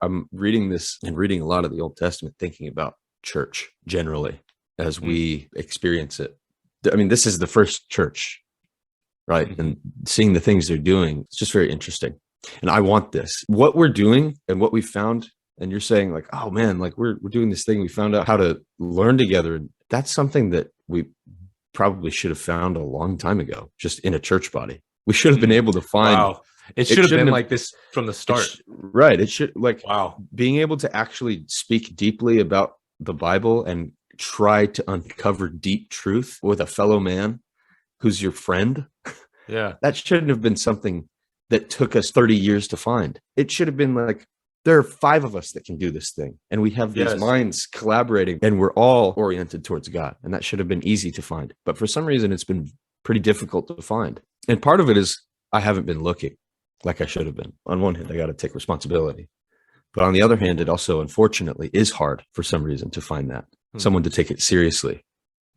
I'm reading this and reading a lot of the Old Testament, thinking about church generally as we experience it. I mean, this is the first church, right? Mm-hmm. And seeing the things they're doing, it's just very interesting. And I want this. What we're doing and what we found, and you're saying like, oh man, like we're doing this thing. We found out how to learn together. That's something that we probably should have found a long time ago, just in a church body. We should have been able to find. Wow. It should have been like this from the start. Right. It should, like, wow. Being able to actually speak deeply about the Bible and try to uncover deep truth with a fellow man who's your friend. Yeah. That shouldn't have been something that took us 30 years to find. It should have been like, there are 5 of us that can do this thing. And we have these minds collaborating and we're all oriented towards God. And that should have been easy to find. But for some reason, it's been pretty difficult to find. And part of it is I haven't been looking like I should have been. On one hand, I got to take responsibility. But on the other hand, it also, unfortunately, is hard for some reason to find that. Someone to take it seriously.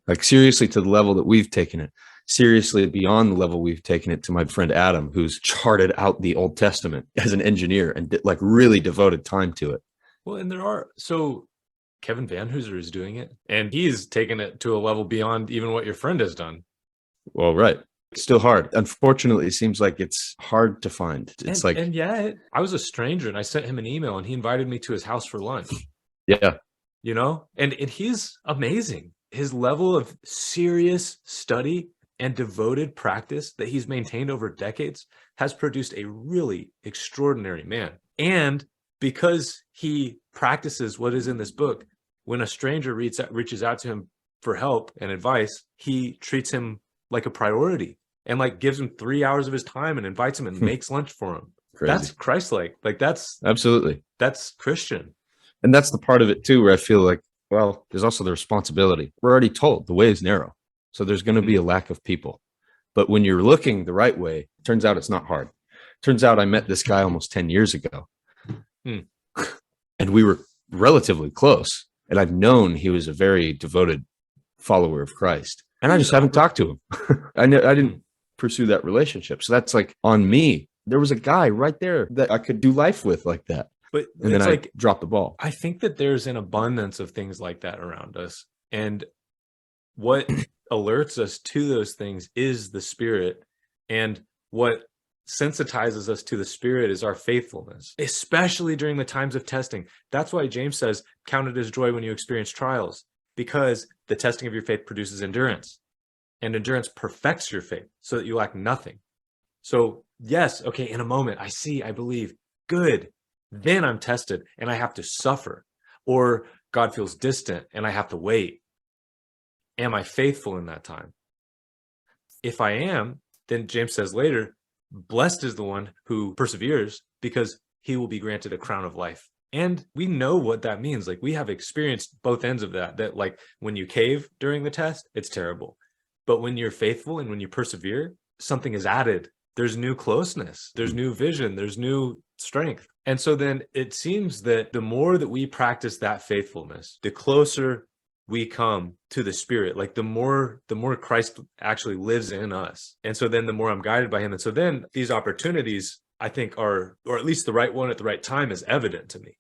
Like seriously to the level that we've taken it. Seriously beyond the level we've taken it to my friend Adam, who's charted out the Old Testament as an engineer and like really devoted time to it. Well, and so Kevin Vanhooser is doing it, and he's taken it to a level beyond even what your friend has done. Well, right. It's still hard. Unfortunately, it seems like it's hard to find. It's and yet I was a stranger and I sent him an email and he invited me to his house for lunch. Yeah. You know, and he's amazing. His level of serious study and devoted practice that he's maintained over decades has produced a really extraordinary man. And because he practices what is in this book, when a stranger reaches out to him for help and advice, he treats him like a priority and like gives him 3 hours of his time and invites him and makes lunch for him. Crazy. That's Christ-like. Like that's Christian. And that's the part of it too, where I feel like, well, there's also the responsibility. We're already told the way is narrow. So there's going to be a lack of people. But when you're looking the right way, it turns out it's not hard. Turns out I met this guy almost 10 years ago. And we were relatively close. And I've known he was a very devoted follower of Christ. And I just haven't talked to him. I didn't pursue that relationship. So that's like on me. There was a guy right there that I could do life with like that. But and then I dropped the ball. I think that there's an abundance of things like that around us. And what alerts us to those things is the Spirit. And what sensitizes us to the Spirit is our faithfulness, especially during the times of testing. That's why James says, count it as joy when you experience trials, because the testing of your faith produces endurance. And endurance perfects your faith so that you lack nothing. So yes, okay, in a moment, I see, I believe, good. Then I'm tested and I have to suffer. Or God feels distant and I have to wait. Am I faithful in that time? If I am, then James says later, blessed is the one who perseveres because he will be granted a crown of life. And we know what that means. Like we have experienced both ends of that like when you cave during the test, it's terrible. But when you're faithful and when you persevere, something is added. There's new closeness, there's new vision, there's new strength. And so then it seems that the more that we practice that faithfulness, the closer we come to the Spirit. Like the more Christ actually lives in us. And so then the more I'm guided by him. And so then these opportunities, I think, are, or at least the right one at the right time, is evident to me.